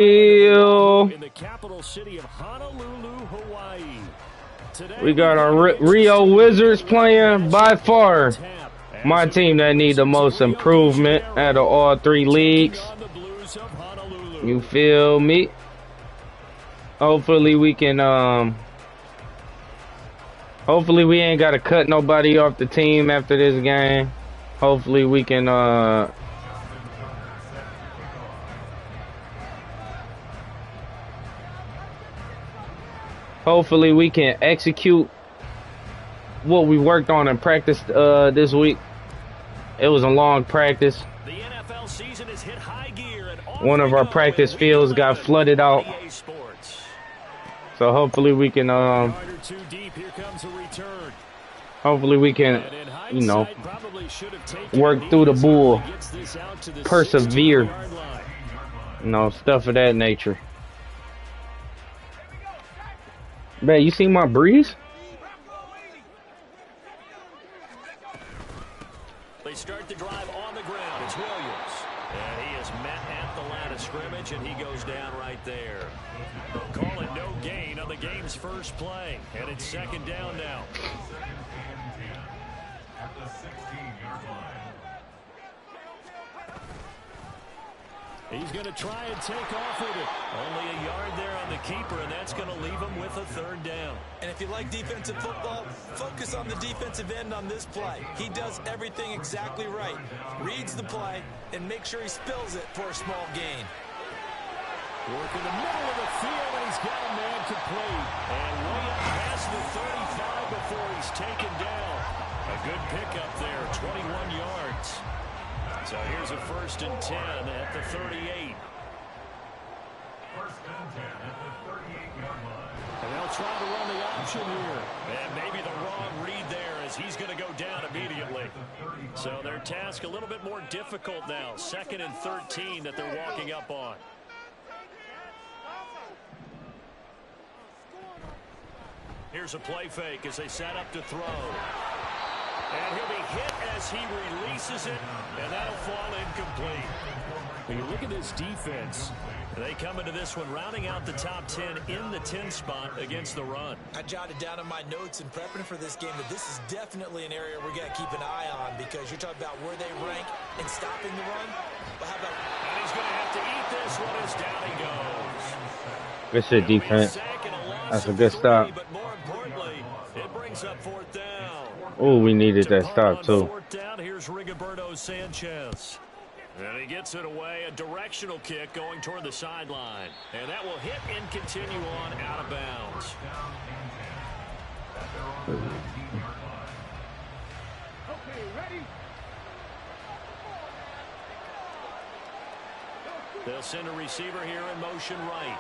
In the capital city of Honolulu, Hawaii. We got our Rio Wizards playing. By far my team that need the most improvement out of all three leagues. You feel me? Hopefully we can hopefully we ain't gotta cut nobody off the team after this game. Hopefully we can hopefully we can execute what we worked on in practice this week. It was a long practice. The NFL season has hit high gear and one of our practice fields got flooded out. So hopefully we can hopefully we can, you know, work through the bull, persevere, you know, stuff of that nature. Man, you see my breeze? They start the drive on the ground. It's Williams. And he is met at the line of scrimmage, and he goes down right there. Call it no gain on the game's first play. And it's second down now. At the 16-yard line. He's going to try and take off with it. Only a yard there on the keeper, and that's going to leave him with a third down. And if you like defensive football, focus on the defensive end on this play. He does everything exactly right. Reads the play and make sure he spills it for a small gain. Work in the middle of the field, and he's got a man complete. And way up past the 35 before he's taken down. A good pickup there, 21 yards. So here's a 1st and 10 at the 38. 1st and 10 at the 38-yard line. And they'll try to run the option here. And maybe the wrong read there as he's going to go down immediately. So their task a little bit more difficult now. 2nd and 13 that they're walking up on. Here's a play fake as they set up to throw. And he'll be hit as he releases it, and that'll fall incomplete. When you look at this defense, they come into this one rounding out the top 10 in the 10 spot against the run. I jotted down in my notes in prepping for this game that this is definitely an area we're going to keep an eye on, because you're talking about where they rank in stopping the run. But how about... And he's going to have to eat this one as down he goes. Good shit, defense. That's a good stop. But more importantly, it brings up 4th down. Oh, we needed that stop too. 4th down, here's Rigoberto Sanchez. And he gets it away, a directional kick going toward the sideline. And that will hit and continue on out of bounds. Okay, ready? They'll send a receiver here in motion right.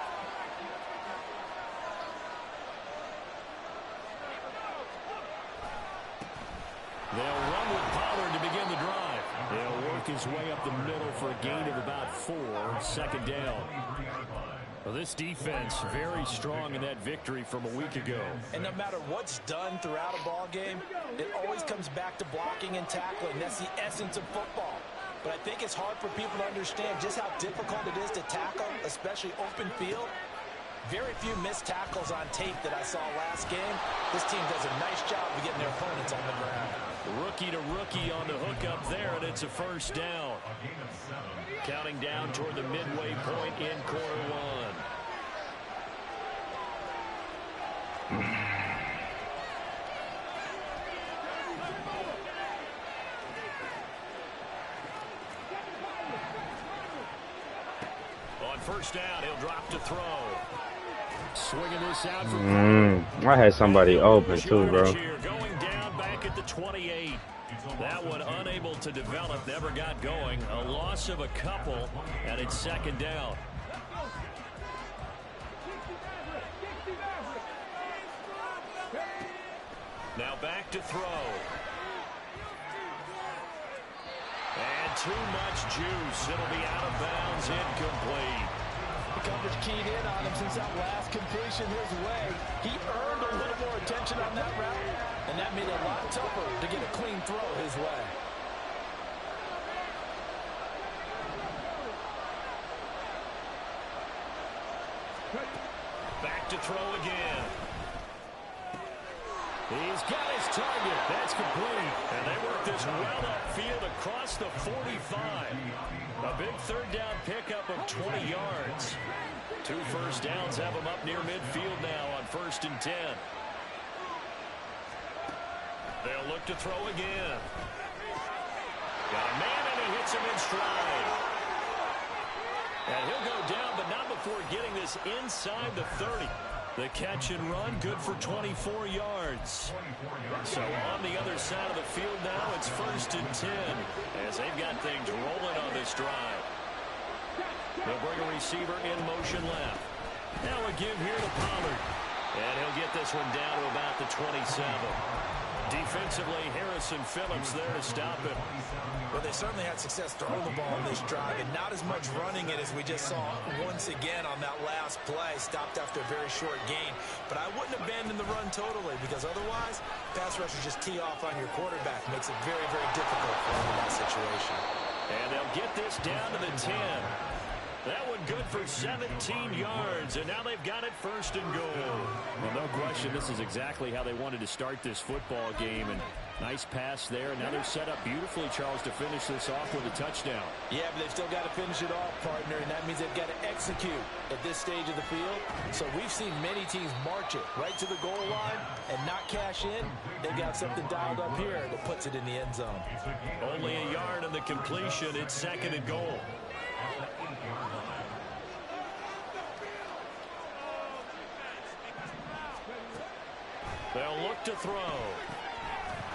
They'll run with Pollard to begin the drive. They'll work his way up the middle for a gain of about 4. 2nd down. Well, this defense very strong in that victory from a week ago. And no matter what's done throughout a ball game, it always comes back to blocking and tackling. That's the essence of football. But I think it's hard for people to understand just how difficult it is to tackle, especially open field. Very few missed tackles on tape that I saw last game. This team does a nice job of getting their opponents on the ground. Rookie to rookie on the hook up there, and it's a 1st down. Counting down toward the midway point in quarter 1. On 1st down, he'll drop to throw. Swinging this out from I had somebody open too, bro. Going down back at the 28. That one unable to develop, never got going. A loss of a couple, and it's 2nd down. Now back to throw. And too much juice. It'll be out of bounds, incomplete. The coverage keyed in on him since that last completion his way. He earned a little more attention on that route, and that made it a lot tougher to get a clean throw his way. Back to throw again. He's got his target. That's complete. And they work this well upfield across the 45. A big third down pickup of 20 yards. 2 first downs have him up near midfield now on 1st and 10. They'll look to throw again. Got a man and it hits him in stride. And he'll go down, but not before getting this inside the 30. The catch and run, good for 24 yards. So on the other side of the field now, it's 1st and 10 as they've got things rolling on this drive. They'll bring a receiver in motion left. Now a give here to Pollard. And he'll get this one down to about the 27. Defensively, Harrison Phillips there to stop him. Well, they certainly had success throwing the ball on this drive, and not as much running it as we just saw once again on that last play. Stopped after a very short gain. But I wouldn't abandon the run totally, because otherwise, pass rushers just tee off on your quarterback. Makes it very, very difficult for them in that situation. And they'll get this down to the 10. That one good for 17 yards, and now they've got it 1st and goal. Well, no question, this is exactly how they wanted to start this football game, and nice pass there. Now they're set up beautifully, Charles, to finish this off with a touchdown. Yeah, but they've still got to finish it off, partner, and that means they've got to execute at this stage of the field. So we've seen many teams march it right to the goal line and not cash in. They've got something dialed up here that puts it in the end zone. Only a yard on the completion. It's 2nd and goal. They'll look to throw.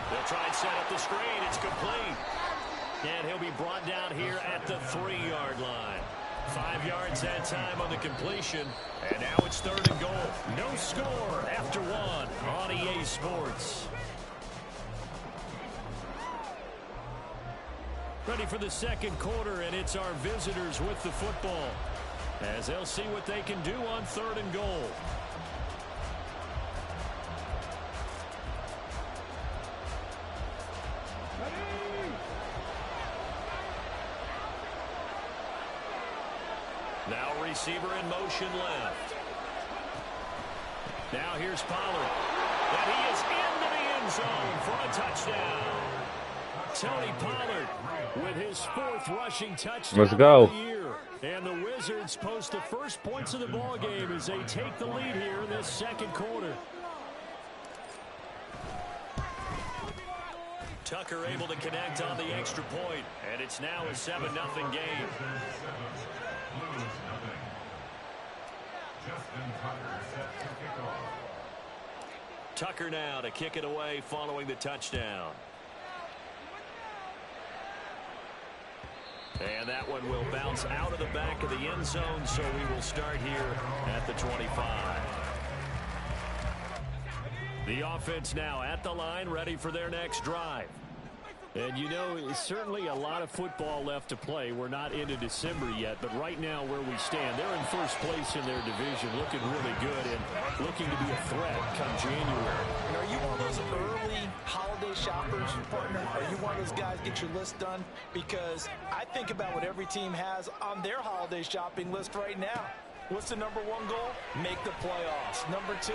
They'll try and set up the screen. It's complete. And he'll be brought down here at the 3-yard line. 5 yards that time on the completion. And now it's 3rd and goal. No score after 1 on EA Sports. Ready for the 2nd quarter, and it's our visitors with the football, as they'll see what they can do on 3rd and goal. Now receiver in motion left. Now here's Pollard. And he is into the end zone for a touchdown. Tony Pollard with his 4th rushing touchdown Let's go. of the year. And the Wizards post the first points of the ball game as they take the lead here in this 2nd quarter. Tucker able to connect on the extra point, and it's now a 7-0 game. Tucker now to kick it away following the touchdown. And that one will bounce out of the back of the end zone, so we will start here at the 25. The offense now at the line, ready for their next drive. And, you know, certainly a lot of football left to play. We're not into December yet, but right now where we stand, they're in 1st place in their division, looking really good and looking to be a threat come January. And are you one of those early holiday shoppers, partner? Are you one of those guys get your list done? Because I think about what every team has on their holiday shopping list right now. What's the #1 goal? Make the playoffs. #2,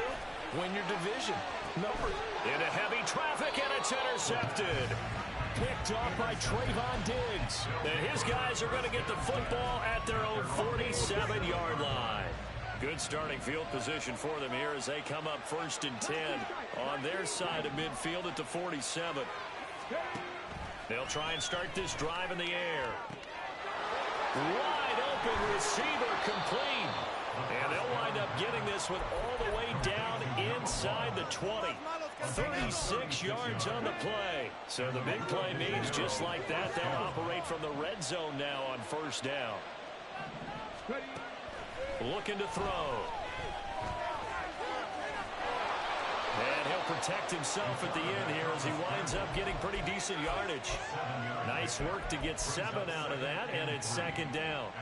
win your division. Into heavy traffic, and it's intercepted. Picked off by Trayvon Diggs. And his guys are going to get the football at their own 47-yard line. Good starting field position for them here as they come up 1st and 10 on their side of midfield at the 47. They'll try and start this drive in the air. Wide open receiver complete. And they'll wind up getting this one all the way down inside the 20. 36 yards on the play. So the big play means just like that, they'll operate from the red zone now on 1st down. Looking to throw. And he'll protect himself at the end here as he winds up getting pretty decent yardage. Nice work to get 7 out of that, and it's 2nd down.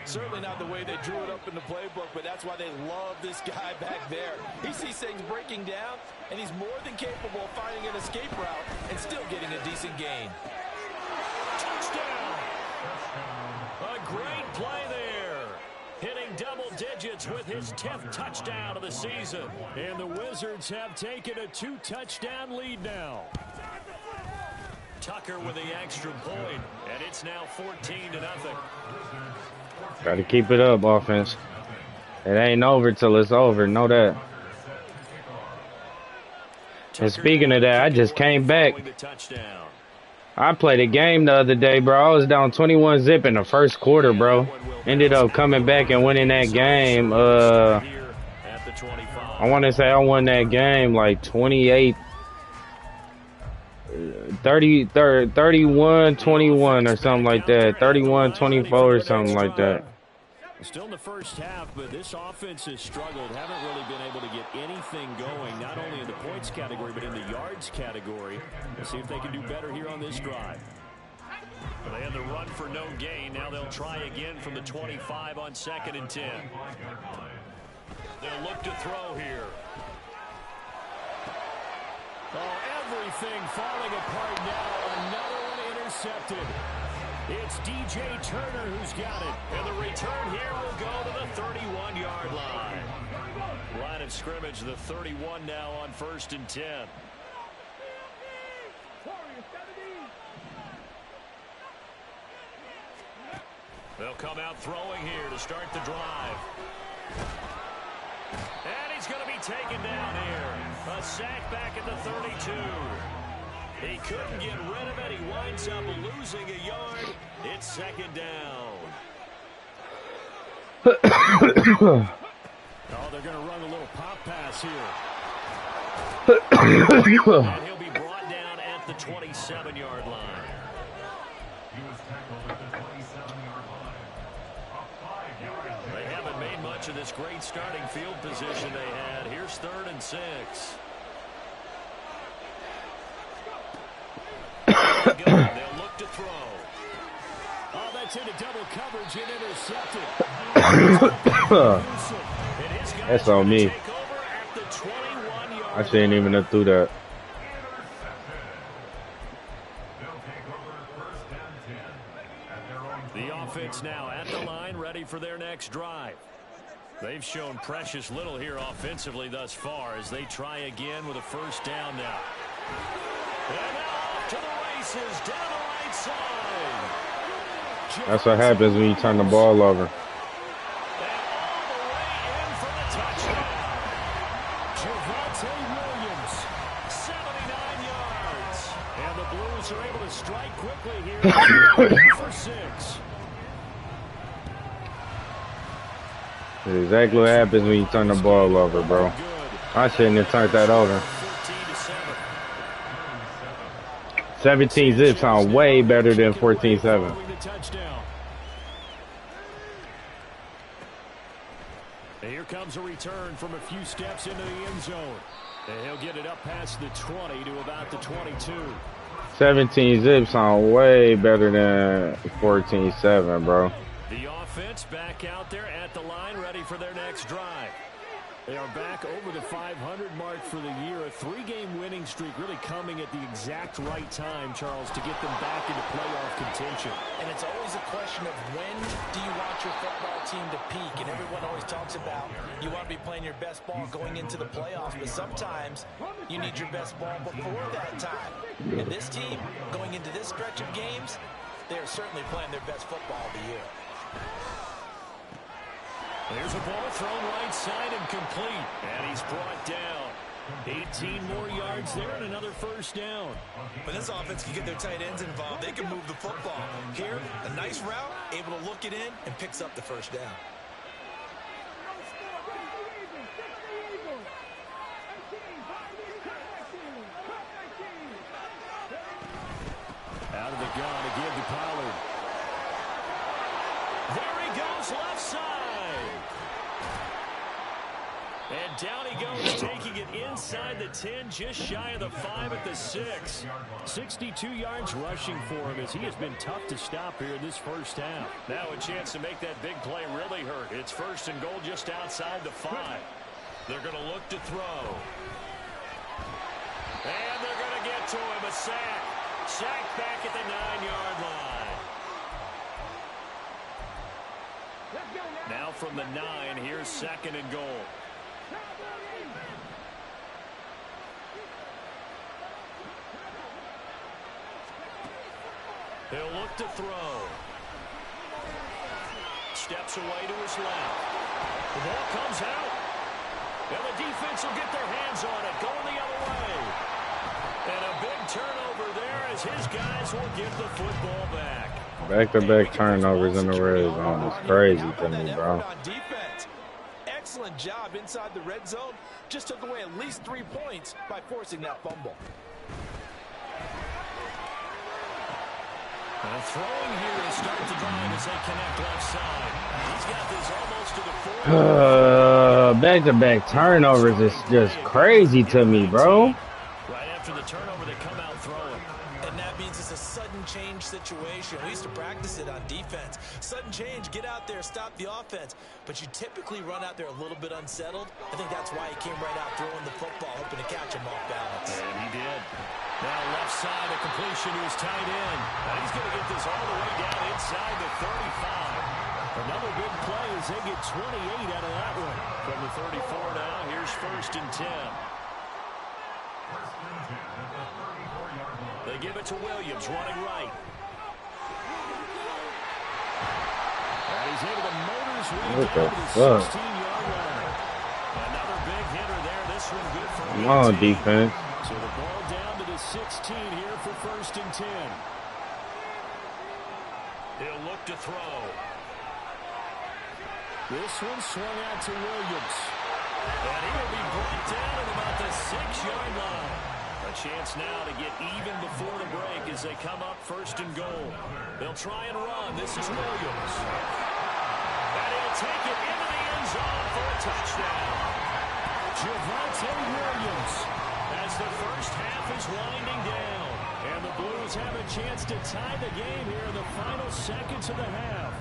Certainly not the way they drew it up in the playbook, but that's why they love this guy back there. He sees things breaking down, and he's more than capable of finding an escape route and still getting a decent gain. Touchdown! A great play there. Hitting double digits digits with his 10th touchdown of the season. And the Wizards have taken a 2-touchdown lead now. Tucker with the extra point, and it's now 14-0. Got to keep it up, offense. It ain't over till it's over. Know that. And speaking of that, I just came back. I played a game the other day, bro. I was down 21-0 in the first quarter, bro. Ended up coming back and winning that game. I want to say I won that game like 28, 31-21 or something like that. 31-24 or something like that. Still in the first half, but this offense has struggled. Haven't really been able to get anything going, not only in the points category, but in the yards category. Let's see if they can do better here on this drive. Well, they had the run for no gain. Now they'll try again from the 25 on 2nd and 10. They'll look to throw here. Oh, everything falling apart now. Another one intercepted. It's DJ Turner who's got it. And the return here will go to the 31-yard line. Line of scrimmage, the 31 now on 1st and 10. They'll come out throwing here to start the drive. And he's going to be taken down here. A sack back at the 32. He couldn't get rid of it. He winds up losing a yard. It's 2nd down. Oh, they're going to run a little pop pass here. And he'll be brought down at the 27-yard line. They haven't made much of this great starting field position they had. Here's 3rd and 6. They'll look to throw. Oh, that's into double coverage and intercepted. That's on me. I shouldn't even have threw that. The offense now at the line, ready for their next drive. They've shown precious little here offensively thus far as they try again with a 1st down now. And now off to the races down the right side. That's what happens when you turn the ball over. And all the way in for the touchdown. Javonte Williams, 79 yards. And the Blues are able to strike quickly here for 6. That's exactly what happens when you turn the ball over, bro. I shouldn't have turned that over. 17-0 sound way better than 14-7. Here comes a return from a few steps into the end zone. And he'll get it up past the 20 to about the 22. 17-0 sound way better than 14-7, bro. The offense back out there at the line, ready for their next drive. They are back over the 500 mark for the year. A 3-game winning streak really coming at the exact right time, Charles, to get them back into playoff contention. And it's always a question of when do you want your football team to peak? And everyone always talks about you want to be playing your best ball going into the playoffs, but sometimes you need your best ball before that time. And this team, going into this stretch of games, they are certainly playing their best football of the year. There's a ball thrown right side and complete. And he's brought down. 18 more yards there and another 1st down. When this offense can get their tight ends involved, they can move the football. Here, a nice route, able to look it in, and picks up the 1st down. Out of the gun again to Pollard. There he goes left side. And down he goes, taking it inside the 10, just shy of the 5 at the 6. 62 yards rushing for him as he has been tough to stop here in this 1st half. Now a chance to make that big play really hurt. It's 1st and goal just outside the 5. They're going to look to throw. And they're going to get to him, a sack. Sacked back at the 9-yard line. Now from the 9. Here's 2nd and goal. He'll look to throw. Steps away to his left. The ball comes out. And the defense will get their hands on it, going the other way. And a big turnover there as his guys will give the football back. Back-to-back turnovers in the red zone is crazy to me, bro. Excellent job inside the red zone. Just took away at least 3 points by forcing that fumble. And throwing here to start the drive as they connect left side. He's got this almost to the 4. Back-to-back turnovers is just crazy to me, bro. Right after the turnover, they come out throwing. And that means it's a sudden change situation. We used to practice it on defense. Sudden change, get out there, stop the offense. But you typically run out there a little bit unsettled. I think that's why he came right out throwing the football, hoping to catch him off balance. And he did. Now left side, a completion to his tight end. Now he's going to get this all the way down inside the 35. Another big play as they get 28 out of that one. From the 34 now, here's 1st and 10. They give it to Williams, running right. And he's able to motors What the the fuck? 16-yard line. Another big hitter there. This one good for Come on, defense. So the ball down to the 16 here for 1st and 10. He'll look to throw. This one swung out to Williams. And he'll be brought down at about the 6-yard line. A chance now to get even before the break as they come up 1st and goal. They'll try and run. This is Williams. And he'll take it into the end zone for a touchdown. Javonte Williams as the first half is winding down. And the Blues have a chance to tie the game here in the final seconds of the half.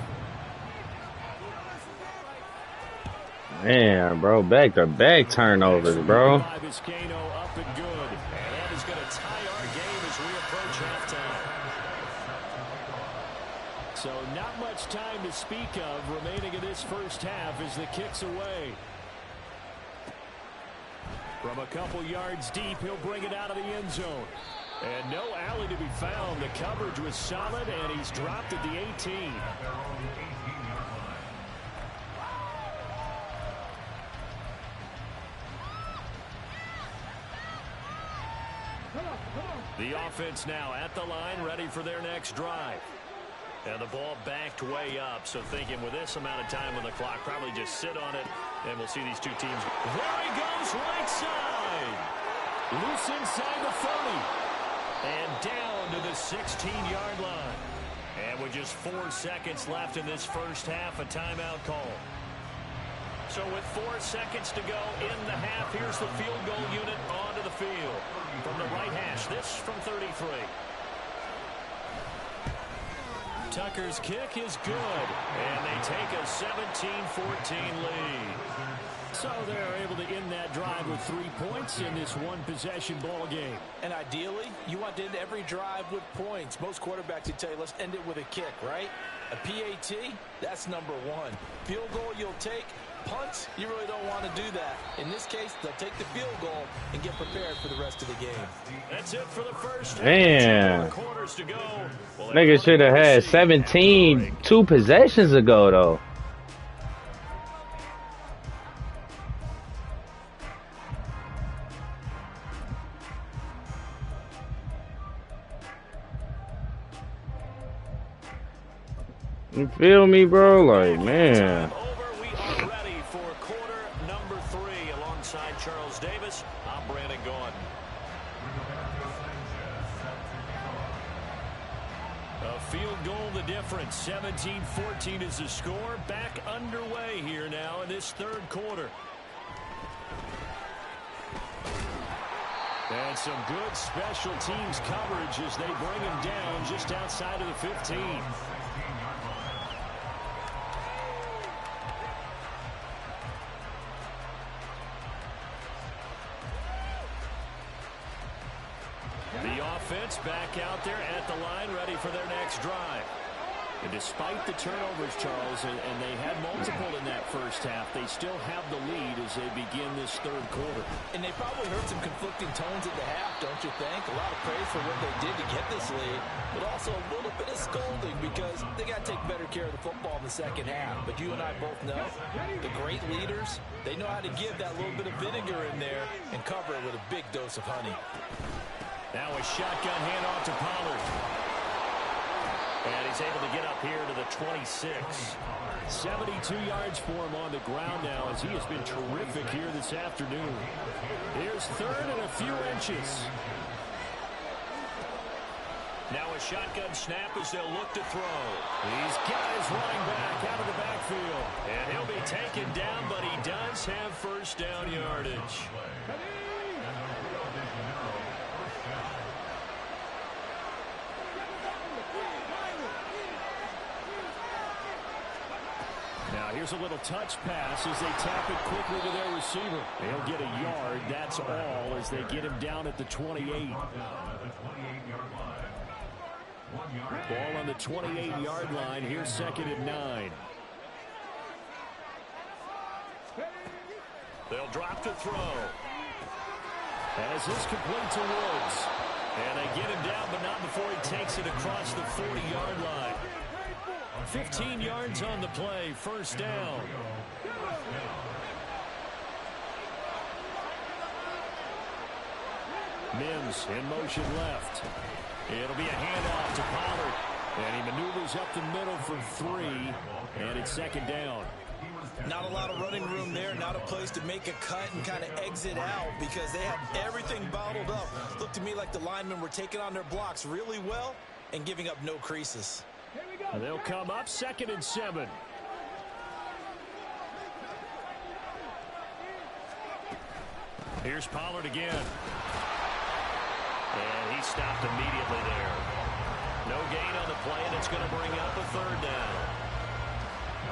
Man, bro, back-to-back turnovers, bro. Up and good. And that is going to tie our game as we approach halftime. So not much time to speak of remaining in this first half as the kick's away. From a couple yards deep, he'll bring it out of the end zone. And no alley to be found. The coverage was solid, and he's dropped at the 18. The offense now at the line, ready for their next drive. And the ball backed way up, so thinking with this amount of time on the clock, probably just sit on it, and we'll see these two teams. There he goes, right side. Loose inside the 30. And down to the 16-yard line. And with just 4 seconds left in this first half, a timeout call. So with 4 seconds to go in the half, here's the field goal unit onto the field. From the right hash, this from 33. Tucker's kick is good, and they take a 17-14 lead. So they're able to end that drive with 3 points in this one-possession ball game. And ideally, you want to end every drive with points. Most quarterbacks would tell you, let's end it with a kick, right? A PAT, that's number 1. Field goal you'll take. Punts, you really don't want to do that. In this case, they'll take the field goal and get prepared for the rest of the game. That's it for the first. Man. Quarters to go. Well, Nigga should have had 17 2 possessions ago, though. You feel me, bro? Like, man. Field goal the difference. 17-14 is the score. Back underway here now in this third quarter. And some good special teams coverage as they bring him down just outside of the 15. The offense back out there at the line, ready for their next drive. And despite the turnovers, Charles, and they had multiple in that first half, they still have the lead as they begin this third quarter. And they probably heard some conflicting tones at the half, don't you think? A lot of praise for what they did to get this lead, but also a little bit of scolding because they got to take better care of the football in the second half. But you and I both know the great leaders, they know how to give that little bit of vinegar in there and cover it with a big dose of honey. Now a shotgun handoff to Pollard. And he's able to get up here to the 26. 72 yards for him on the ground now as he has been terrific here this afternoon. Here's third and a few inches. Now a shotgun snap as they'll look to throw. He's got his running back out of the backfield. And he'll be taken down, but he does have first down yardage. Now here's a little touch pass as they tap it quickly to their receiver. They'll get a yard, that's all, as they get him down at the 28. Ball on the 28-yard line. Here's second and 9. They'll drop to throw. As this complete to Woods. And they get him down, but not before he takes it across the 40-yard line. 15 yards on the play, first down. Mims in motion left. It'll be a handoff to Pollard. And he maneuvers up the middle for 3. And it's second down. Not a lot of running room there, not a place to make a cut and kind of exit out because they had everything bottled up. Looked to me like the linemen were taking on their blocks really well and giving up no creases. They'll come up second and 7. Here's Pollard again. And he stopped immediately there. No gain on the play, and it's going to bring up a third down.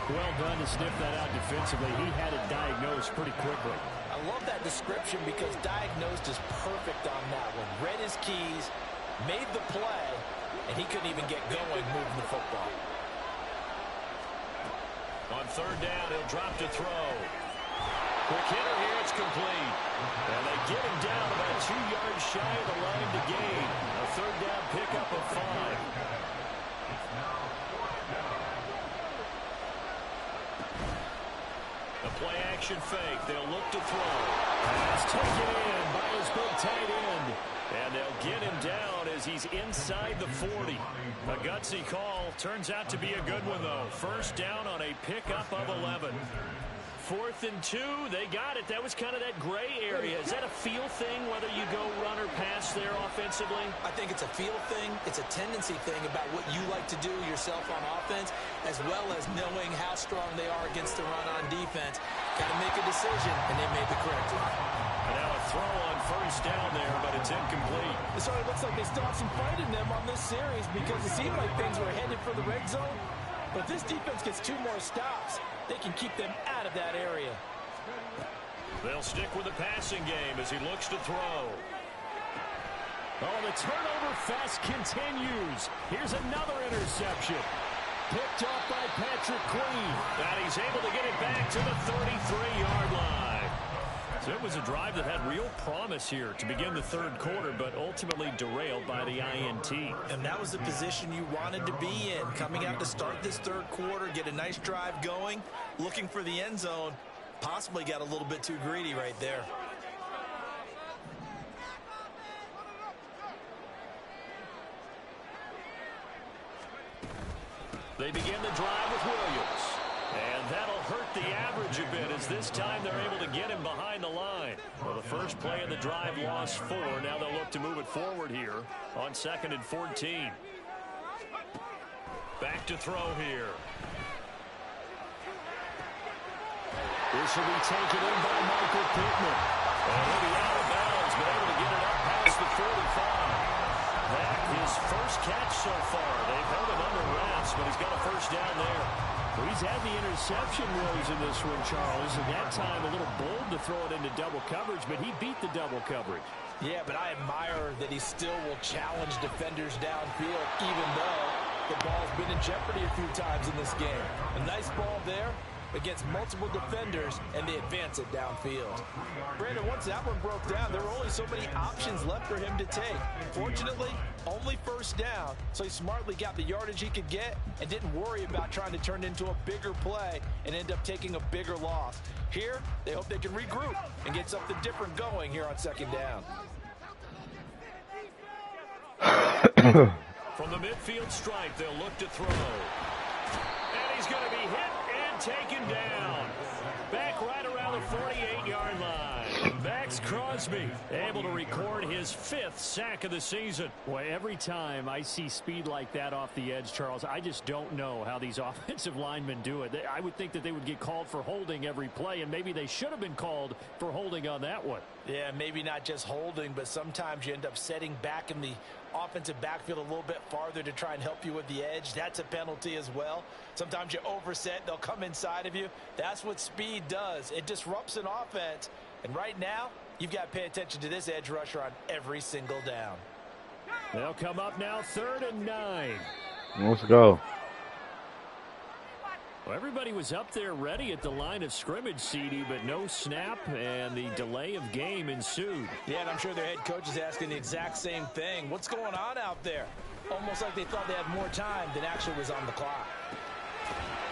Well done to sniff that out defensively. He had it diagnosed pretty quickly. I love that description because diagnosed is perfect on that one. Read his keys, made the play, and he couldn't even get going moving the football. On third down, he'll drop to throw. Quick hitter here, it's complete. And they get him down about 2 yards shy of the line to gain. A third down pickup of 5. A play-action fake. They'll look to throw. Pass taken in by his big tight end. And they'll get him down as he's inside the 40. A gutsy call. Turns out to be a good one, though. First down on a pickup of 11. 4th and 2. They got it. That was kind of that gray area. Is that a feel thing, whether you go run or pass there offensively? I think it's a feel thing. It's a tendency thing about what you like to do yourself on offense, as well as knowing how strong they are against the run on defense. Got to make a decision, and they made the correct one. And now a throw on first down there, but it's incomplete. It sort of looks like they still have some fight in them on this series because it seemed like things were headed for the red zone. But if this defense gets 2 more stops, they can keep them out of that area. They'll stick with the passing game as he looks to throw. Oh, the turnover fest continues. Here's another interception. Picked off by Patrick Queen. And he's able to get it back to the 33-yard line. So it was a drive that had real promise here to begin the third quarter, but ultimately derailed by the INT. And that was the position you wanted to be in. Coming out to start this third quarter, get a nice drive going, looking for the end zone. Possibly got a little bit too greedy right there. They begin the drive with Williams. And that'll hurt the average a bit as this time they're able to get him behind the line. Well, the first play of the drive lost 4. Now they'll look to move it forward here on 2nd and 14. Back to throw here. This will be taken in by Michael Pittman. And he'll be out of bounds, but able to get it up past the 45. That his first catch so far. They've held him under wraps, but he's got a first down there. Well, he's had the interception woes in this one, Charles, and that time a little bold to throw it into double coverage, but he beat the double coverage. Yeah, but I admire that he still will challenge defenders downfield, even though like the ball's been in jeopardy a few times in this game. A nice ball there against multiple defenders, and they advance it downfield. Brandon, once that one broke down, there were only so many options left for him to take. Fortunately, only first down, so he smartly got the yardage he could get and didn't worry about trying to turn it into a bigger play and end up taking a bigger loss. Here, they hope they can regroup and get something different going here on second down. From the midfield stripe, they'll look to throw. And he's going to be hit and taken down. Back right around the 48-yard line. Max Crosby able to record his 5th sack of the season. Boy, every time I see speed like that off the edge, Charles, I just don't know how these offensive linemen do it. I would think that they would get called for holding every play, and maybe they should have been called for holding on that one. Yeah, maybe not just holding, but sometimes you end up setting back in the offensive backfield a little bit farther to try and help you with the edge. That's a penalty as well. Sometimes you overset, they'll come inside of you. That's what speed does. It disrupts an offense. And right now, you've got to pay attention to this edge rusher on every single down. They'll come up now, 3rd and 9. Let's go. Well, everybody was up there ready at the line of scrimmage, CD, but no snap, and the delay of game ensued. Yeah, and I'm sure their head coach is asking the exact same thing. What's going on out there? Almost like they thought they had more time than actually was on the clock.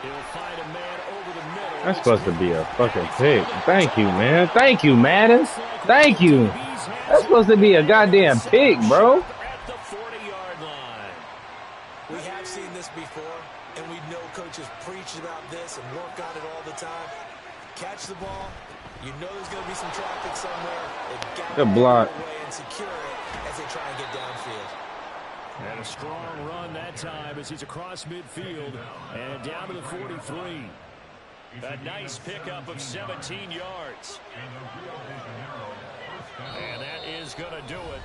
He'll find a man over the middle. That's supposed to be a fucking pick. Thank you, man. Thank you, Madden. Thank you. That's supposed to be a goddamn pick, bro. At the 40-yard line. We have seen this before, and we know coaches preach about this and work on it all the time. Catch the ball. You know there's going to be some traffic somewhere. They've got to Good block. get away and secure it as they try and get downfield. And a strong run that time as he's across midfield and down to the 43. A nice pickup of 17 yards. And that is going to do it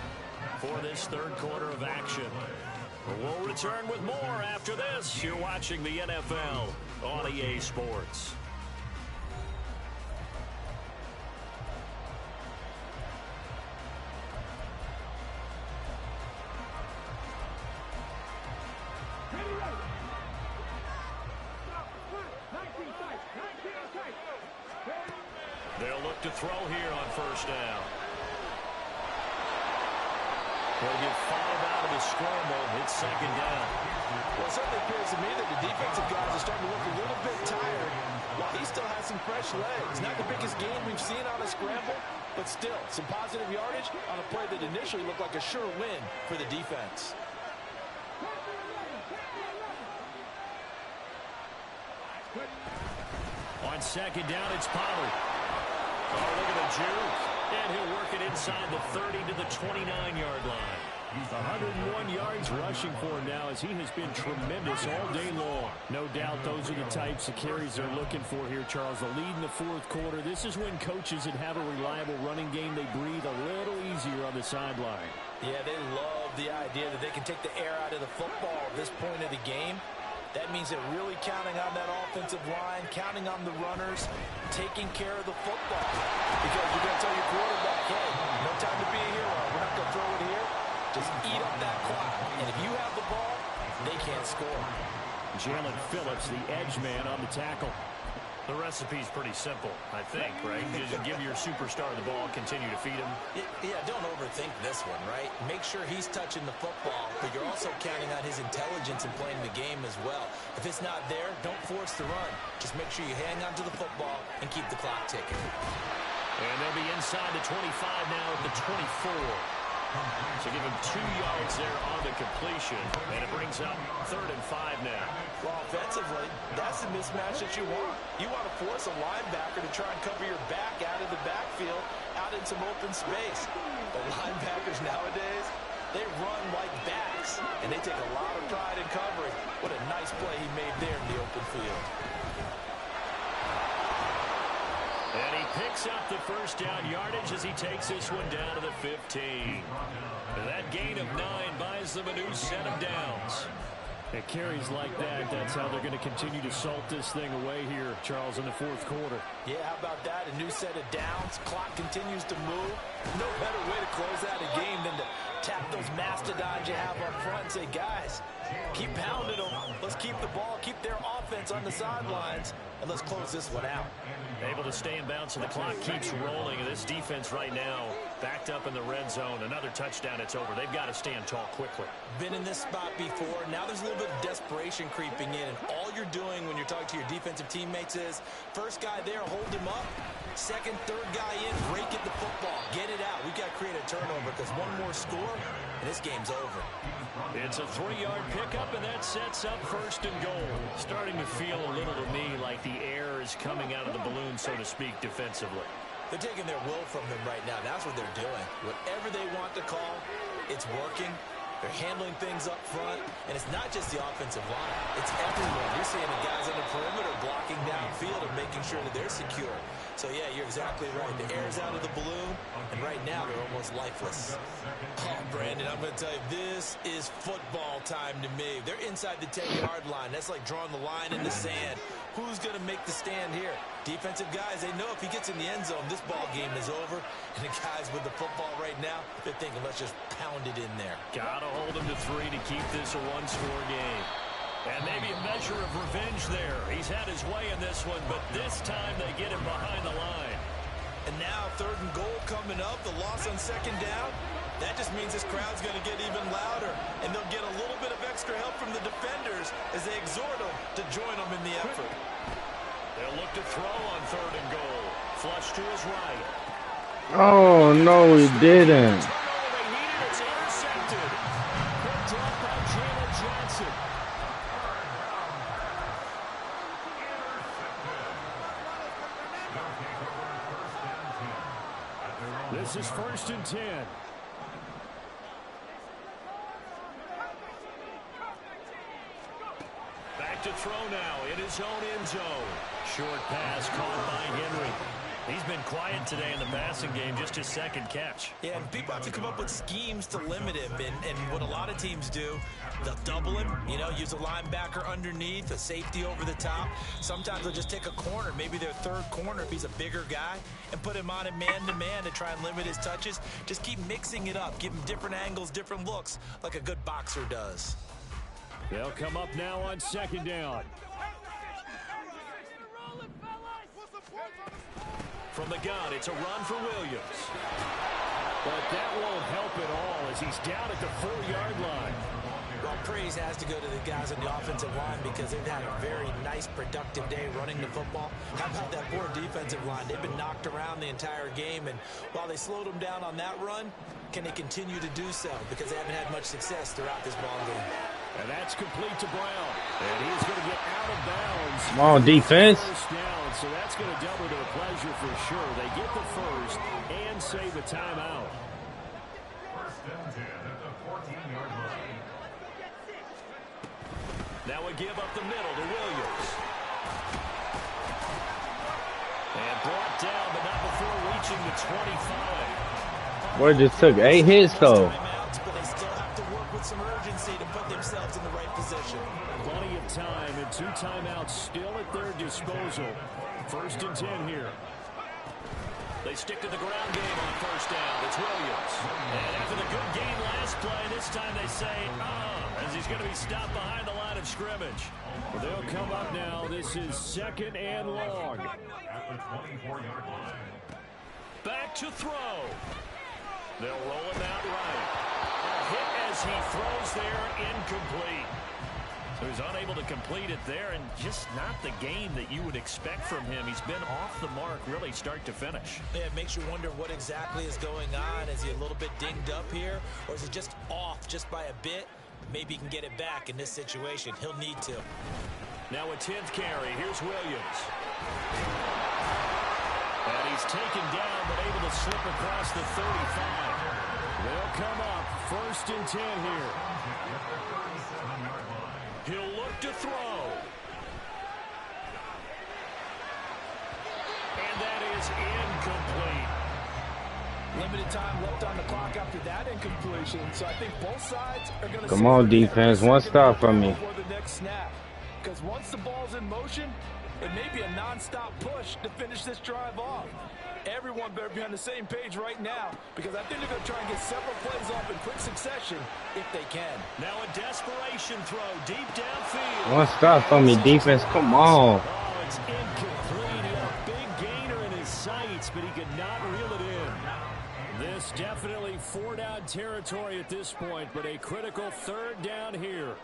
for this 3rd quarter of action. We'll return with more after this. You're watching the NFL on EA Sports. They'll look to throw here on 1st down. They'll get 5 out of the scramble. It's 2nd down. Well, it certainly appears to me that the defensive guys are starting to look a little bit tired while he still has some fresh legs. Not the biggest gain we've seen on a scramble, but still some positive yardage on a play that initially looked like a sure win for the defense. On 2nd down, it's Pollard. Oh, look at the juke. And he'll work it inside the 30 to the 29-yard line. 101 yards rushing for him now as he has been tremendous all day long. No doubt those are the types of carries they're looking for here, Charles. The lead in the 4th quarter. This is when coaches that have a reliable running game, they breathe a little easier on the sideline. Yeah, they love the idea that they can take the air out of the football at this point of the game. That means they're really counting on that offensive line, counting on the runners, taking care of the football. Because you're going to tell your quarterback, hey, no time to be a hero. We're not going to throw it here. Just eat up that clock. And if you have the ball, they can't score. Jalen Phillips, the edge man on the tackle. The recipe's pretty simple, I think, right? You just give your superstar the ball, continue to feed him. Yeah, don't overthink this one, right? Make sure he's touching the football, but you're also counting on his intelligence in playing the game as well. If it's not there, don't force the run. Just make sure you hang on to the football and keep the clock ticking. And they'll be inside the 25 now at the 24. So give him 2 yards there on the completion, and it brings up 3rd and 5 now. Well, offensively, that's the mismatch that you want. You want to force a linebacker to try and cover your back out of the backfield, out in some open space. But linebackers nowadays, they run like backs, and they take a lot of pride in covering. What a nice play he made there in the open field. And he picks up the 1st down yardage as he takes this one down to the 15. And that gain of 9 buys them a new set of downs. It carries like that. That's how they're going to continue to salt this thing away here, Charles, in the 4th quarter. Yeah, how about that? A new set of downs. Clock continues to move. No better way to close out a game than to tap those mastodons you have up front and say, guys, Keep pounding them. Let's keep the ball, keep their offense on the sidelines, and let's close this one out. Able to stay in bounds, and the clock keeps rolling. And this defense right now backed up in the red zone. Another touchdown, it's over. They've got to stand tall quickly. Been in this spot before. Now there's a little bit of desperation creeping in, and all you're doing when you're talking to your defensive teammates is first guy there, hold him up. Second, third guy in, break it the football. Get it out. We've got to create a turnover because one more score, and this game's over. It's a 3-yard pickup, and that sets up first and goal. Starting to feel a little to me like the air is coming out of the balloon, so to speak, defensively. They're taking their will from them right now. That's what they're doing. Whatever they want to call, it's working. They're handling things up front, and it's not just the offensive line. It's everyone. You're seeing the guys on the perimeter blocking downfield and making sure that they're secure. So, yeah, you're exactly right. The air's out of the balloon, and right now they're almost lifeless. Oh, Brandon, I'm going to tell you, this is football time to me. They're inside the 10-yard line. That's like drawing the line in the sand. Who's going to make the stand here? Defensive guys, they know if he gets in the end zone, this ball game is over. And the guys with the football right now, they're thinking, let's just pound it in there. Gotta hold him to 3 to keep this a one-score game. And maybe a measure of revenge there. He's had his way in this one, but this time they get him behind the line. And now 3rd and goal coming up, the loss on 2nd down. That just means this crowd's going to get even louder, and they'll get a little bit of extra help from the defenders as they exhort them to join them in the effort. They'll look to throw on 3rd and goal. Flush to his right. Oh, no, he didn't. Turnover they needed. It's intercepted. Picked up by Jalen Johnson. This is 1st and 10. Back to throw now in his own end zone. Short pass caught by Henry. He's been quiet today in the passing game, just his 2nd catch. Yeah, and people have to come up with schemes to limit him. And what a lot of teams do, they'll double him, use a linebacker underneath, a safety over the top. Sometimes they'll just take a corner, maybe their 3rd corner if he's a bigger guy, and put him on a man-to-man to try and limit his touches. Just keep mixing it up. Give him different angles, different looks, like a good boxer does. They'll come up now on 2nd down. From the gun, it's a run for Williams. But that won't help at all as he's down at the 4-yard line. Well, praise has to go to the guys on the offensive line because they've had a very nice, productive day running the football. How about that poor defensive line? They've been knocked around the entire game, and while they slowed them down on that run, can they continue to do so? Because they haven't had much success throughout this ball game. And that's complete to Brown. And he's going to get out of bounds. Come on, defense. First down, so that's going to double their pleasure for sure. They get the first and save a timeout. 1st and 10 at the 14-yard line. Now we give up the middle to Williams. And brought down, but not before reaching the 25. Boy, just took 8 hits, though. But they still have to work with some urgency to put themselves in the right position. Plenty of time and 2 timeouts still at their disposal. 1st and 10 here. They stick to the ground game on 1st down. It's Williams. And after the good game last play, this time they say, as he's going to be stopped behind the line of scrimmage. Well, they'll come up now. This is 2nd and long. At the 24-yard line. Back to throw. They'll roll him out right. A hit as he throws there, incomplete. So he's unable to complete it there, and just not the game that you would expect from him. He's been off the mark, really, start to finish. Yeah, it makes you wonder what exactly is going on. Is he a little bit dinged up here, or is he just off just by a bit? Maybe he can get it back in this situation. He'll need to. Now a 10th carry. Here's Williams. And he's taken down, but able to slip across the 35. They'll come up 1st and 10 here. He'll look to throw. And that is incomplete. Limited time left on the clock after that incompletion. So I think both sides are going to... Come on, defense. One stop from me. ...for the next snap. Because once the ball's in motion, it may be a non-stop push to finish this drive off. everyone better be on the same page right now because I think they're going to try and get several plays off in quick succession if they can. Now a desperation throw deep downfield. One stop for me, defense. Come on. Oh, it's incomplete. He had a big gainer in his sights, but he could not reel it in. This definitely 4-down territory at this point, but a critical 3rd down here.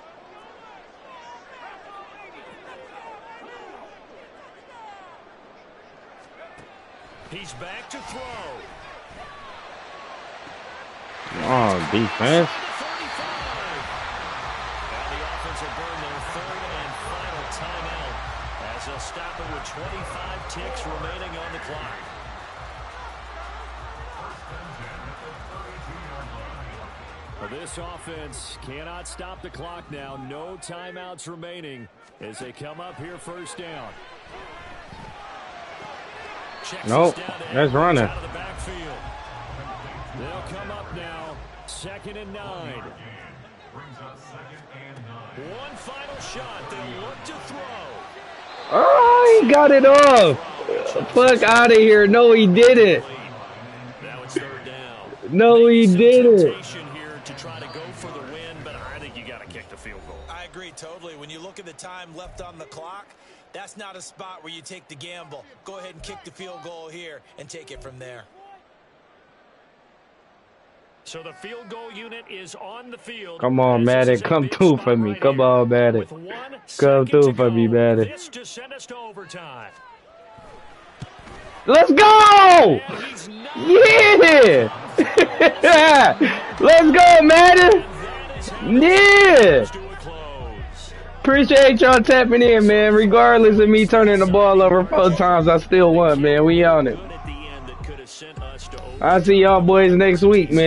He's back to throw. Oh, defense. And the offense will burn their 3rd and final timeout as they'll stop it with 25 ticks remaining on the clock. Well, this offense cannot stop the clock now. No timeouts remaining as they come up here 1st down. Nope, that's running. Out of the backfield. They'll come up now, 2nd and 9. One final shot. They'll look to throw. Oh, he got it off. Fuck out of here. No, he didn't. Now it's 3rd down. No, he didn't. Here to try to go for the win, but I think you got to kick the field goal. I agree totally. When you look at the time left on the clock, that's not a spot where you take the gamble. Go ahead and kick the field goal here and take it from there. So the field goal unit is on the field. Come on, Madden. Come through for me. Come on, Madden. Come through for me, Madden. This to send us to overtime. Let's go! Yeah! Let's go, Madden! Yeah! Appreciate y'all tapping in, man. Regardless of me turning the ball over 4 times, I still won, man. We on it. I'll see y'all boys next week, man.